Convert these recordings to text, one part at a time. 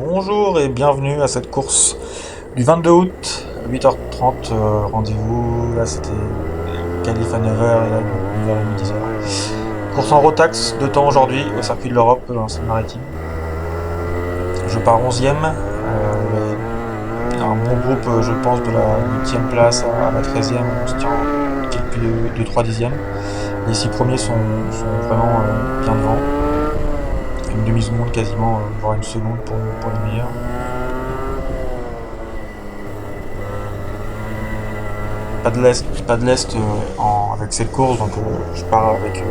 Bonjour et bienvenue à cette course du 22 août, 8h30, rendez-vous, là c'était qualif à 9h et là 9h30, 10h. Course en Rotax, 2 temps aujourd'hui au circuit de l'Europe dans le maritime. Je pars 11ème, un bon groupe je pense de la 8ème place à la 13ème, on se tient quelques 2-3 dixièmes. Les 6 premiers sont vraiment bien devant. Une demi-seconde quasiment, voire une seconde pour les meilleurs. Pas de lest avec cette course, donc je pars avec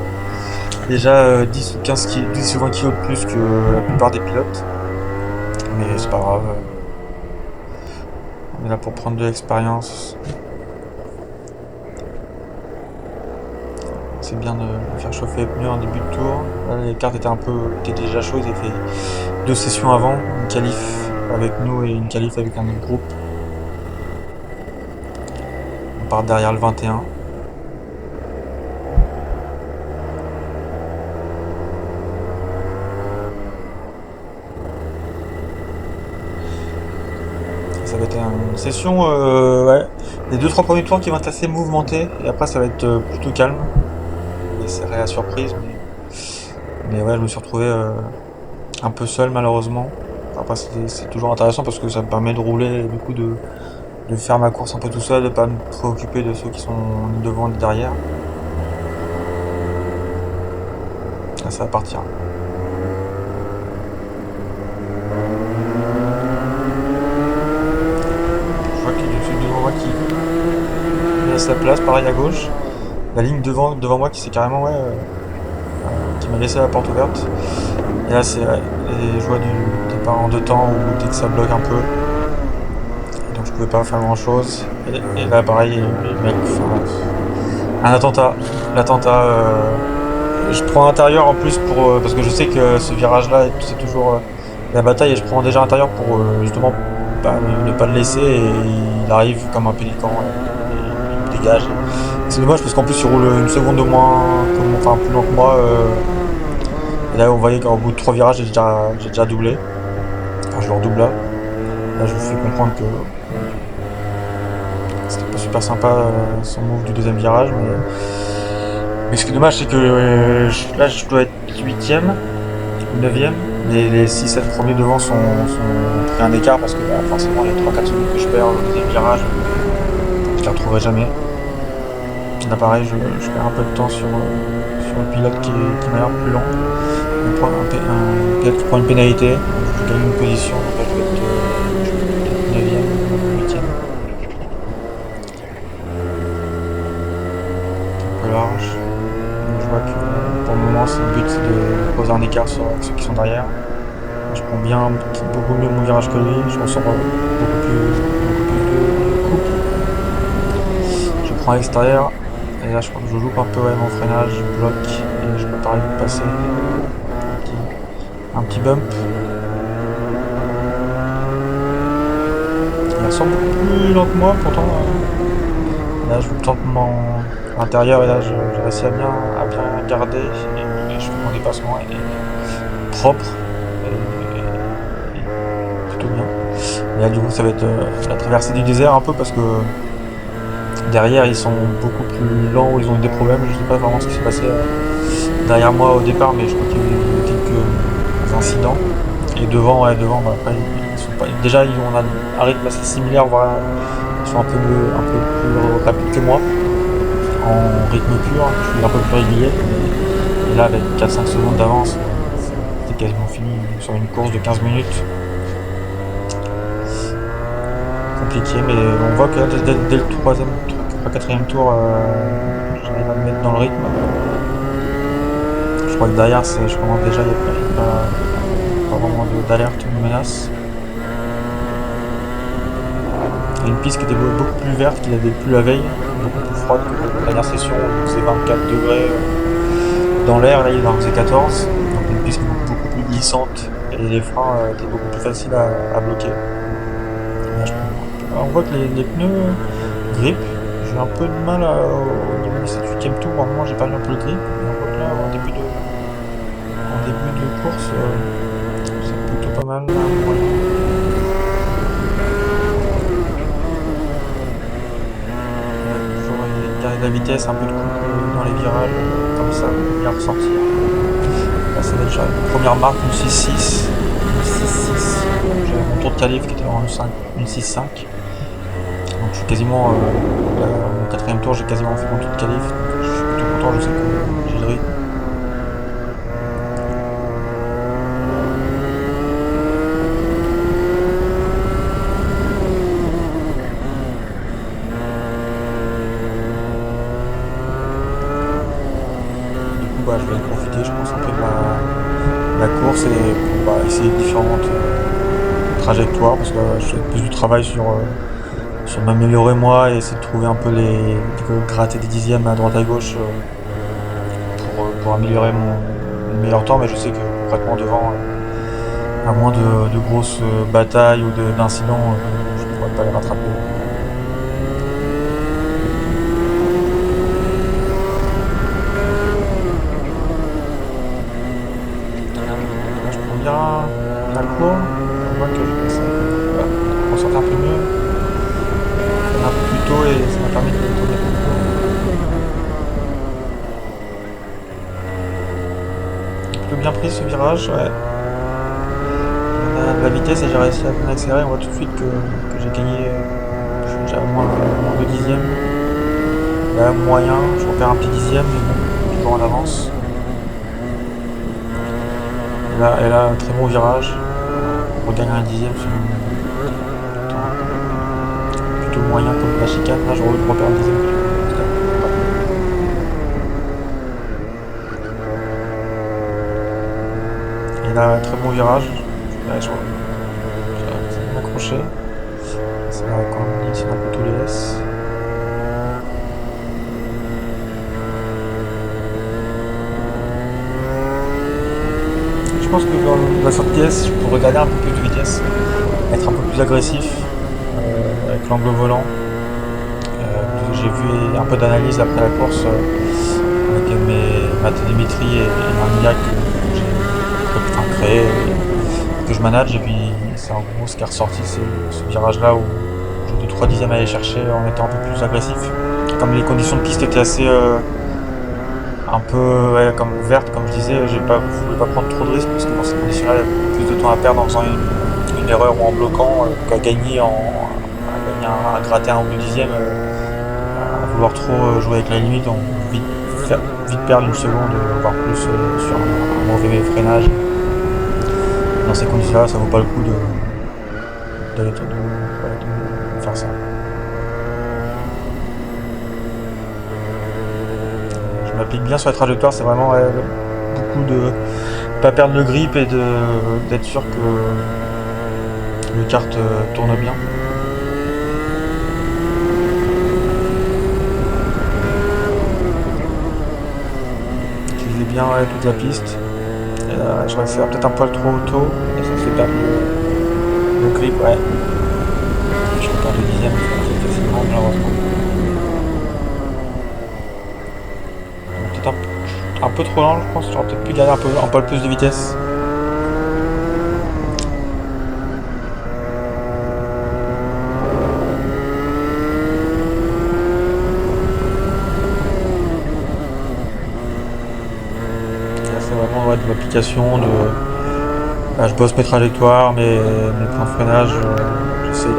déjà 10 ou 15 10 ou 20 kg de plus que la plupart des pilotes. Mais c'est pas grave. On est là pour prendre de l'expérience. C'est bien de faire chauffer les pneus en début de tour. Là, les cartes étaient déjà chaudes, ils avaient fait 2 sessions avant, une qualif avec nous et une qualif avec un autre groupe. On part derrière le 21. Ça va être une session, ouais, les 2-3 premiers tours qui vont être assez mouvementés et après ça va être plutôt calme. Laisserai la surprise, mais ouais, je me suis retrouvé un peu seul malheureusement. Après c'est toujours intéressant parce que ça me permet de rouler et du coup de faire ma course un peu tout seul, de pas me préoccuper de ceux qui sont devant et derrière. Là ça va partir. Je vois qu'il y a celui devant moi qui laisse la place, pareil à gauche. La ligne devant moi qui s'est carrément qui m'a laissé la porte ouverte. Et là c'est les joies du départ en 2 temps où dès que ça bloque un peu. Et donc je pouvais pas faire grand chose. Et là pareil, les mecs, un attentat. L'attentat, je prends intérieur en plus parce que je sais que ce virage là c'est toujours la bataille et je prends déjà intérieur pour justement ne pas le laisser et il arrive comme un pélican et il me dégage. C'est dommage parce qu'en plus il roule une seconde de moins, enfin plus lent que moi. Et là on voyait qu'au bout de 3 virages j'ai déjà doublé. Enfin je le redouble là. Là je vous fais comprendre que c'était pas super sympa son move du deuxième virage. Mais ce qui est dommage c'est que là je dois être 8ème ou 9ème. Les 6-7 premiers devant sont pris un écart parce que forcément les 3-4 secondes que je perds au deuxième virage, je les retrouverai jamais. Là pareil, je perds un peu de temps sur le pilote qui m'a l'air plus lent. On prend un pilote qui prend une pénalité, donc je gagne une position, donc là je vais être 9ème ou 8ème. Un peu large. Donc je vois que pour le moment le but c'est de poser un écart sur ceux qui sont derrière. Je prends beaucoup mieux mon virage que lui, je ressors beaucoup plus de coupe. Je prends à l'extérieur. Et là je crois que je loupe un peu mon freinage, je bloque et je peux pas arriver à passer un petit bump. Il ressemble beaucoup plus lent que moi pourtant. Là je tente mon intérieur et là j'ai réussi à bien garder et je fais mon dépassement, il est propre et plutôt bien. Et là du coup ça va être la traversée du désert un peu parce que derrière ils sont beaucoup plus lents ou ils ont eu des problèmes, je sais pas vraiment ce qui s'est passé derrière moi au départ mais je crois qu'il y a eu quelques incidents. Et devant, après ils sont pas. Déjà on a un rythme assez similaire, voire ils sont un peu plus rapides que moi. En rythme pur, je suis un peu plus régulier. Et là avec 4-5 secondes d'avance, c'était quasiment fini sur une course de 15 minutes. Compliqué, mais on voit que là, dès le 4ème tour, j'arrive à me mettre dans le rythme. Je crois que derrière, je commence déjà, il n'y a pas vraiment d'alerte ou de menace. Il y a une piste qui était beaucoup plus verte qu'il avait plus la veille, beaucoup plus froide que la dernière session, où c'est 24 degrés dans l'air, là il en faisait 14. Donc une piste beaucoup plus glissante et les freins étaient beaucoup plus faciles à bloquer. On voit que les pneus grippent. J'ai un peu de mal au niveau du 7-8ème tour. À un moment, j'ai perdu un peu le grip. Mais on voit que là, en début de course, c'est plutôt pas mal. Là, de la vitesse, un peu de couple dans les virages, comme ça, bien ressentir. Là, ça va être une première marque, une 6.6. Une 6.6. J'avais mon tour de qualif qui était en une 6.5. Donc je suis quasiment, mon quatrième tour, j'ai quasiment fait mon tour de qualif. Donc je suis plutôt content, je sais que j'ai le rythme. Je vais profiter, je pense, un peu de la course et pour essayer différentes trajectoires parce que je fais plus du travail sur m'améliorer moi et essayer de trouver un peu gratter des dixièmes à droite à gauche pour améliorer mon meilleur temps, mais je sais que concrètement devant, à moins de grosses batailles ou d'incidents, je ne pourrais pas les rattraper. Bien la courbe, on voit que je me sentais un peu mieux, un peu plus tôt et ça m'a permis de tourner plus tôt. Plutôt bien pris ce virage, ouais. On a de la vitesse et j'ai réussi à bien accélérer. On voit tout de suite que j'ai gagné, j'ai moins de dixièmes. Là, moyen, je repère un petit dixième, mais bon, toujours en avance. Et là, très bon virage. On regagne un dixième sur plutôt moyen comme la chicane. Là, je repère un dixième. Et là, très bon virage. Là, je vais m'accrocher. C'est là quand on dit, c'est un peu tous les S. Je pense que dans la sortie S, je pourrais regarder un peu plus de vitesse, être un peu plus agressif avec l'angle volant. J'ai vu un peu d'analyse après la course avec ma télémétrie et un IA que j'ai créé et que je manage. Et puis c'est en gros ce qui est ressorti, c'est ce virage-là où j'ai 2-3 dixièmes à aller chercher en étant un peu plus agressif. Comme les conditions de piste étaient assez un peu comme verte, comme je disais, je voulais pas prendre trop de risques parce que dans ces conditions-là, il y a plus de temps à perdre en faisant une erreur ou en bloquant qu'à gagner, à gratter un ou deux dixièmes, à vouloir trop jouer avec la limite, on vite perdre une seconde, voire plus sur un mauvais freinage. Dans ces conditions-là, ça vaut pas le coup de faire ça. Je m'applique bien sur la trajectoire, c'est vraiment beaucoup de pas perdre le grip et d'être sûr que le kart tourne bien. Utilisez bien toute la piste. Et là, je réaccélère peut-être un poil trop tôt et ça me fait perdre le grip, ouais. Je perds 2 dixièmes facilement malheureusement. Peut-être un peu trop lent, je pense. J'aurais peut-être pu gagner un poil plus de vitesse. Là, c'est vraiment de l'application je bosse mes trajectoires, mes points de freinage. J'essaie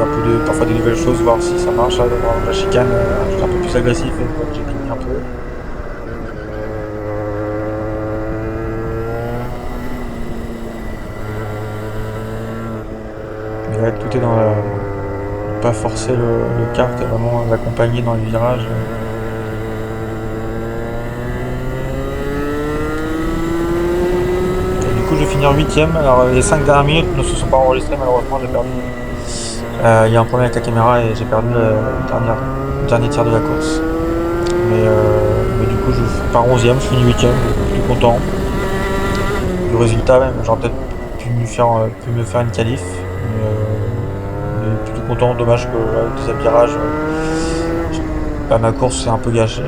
parfois des nouvelles choses, voir si ça marche. Là, dans la chicane, je suis un peu plus agressif et j'ai gagné un peu. Mais là, tout est dans ne pas forcer le kart et vraiment l'accompagner dans les virages. Et du coup, je vais finir 8ème. Alors, les 5 dernières minutes ne se sont pas enregistrées, malheureusement, j'ai perdu. Il y a un problème avec la caméra et j'ai perdu le dernier tiers de la course. Mais du coup, je pars 11ème, je finis 8ème, je suis content. Du résultat, même, j'aurais peut-être pu me faire une qualif. Mais plutôt content, dommage que le deuxième virage, ma course s'est un peu gâchée.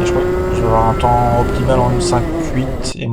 Et je crois que je vais avoir un temps optimal en 1.5.8 et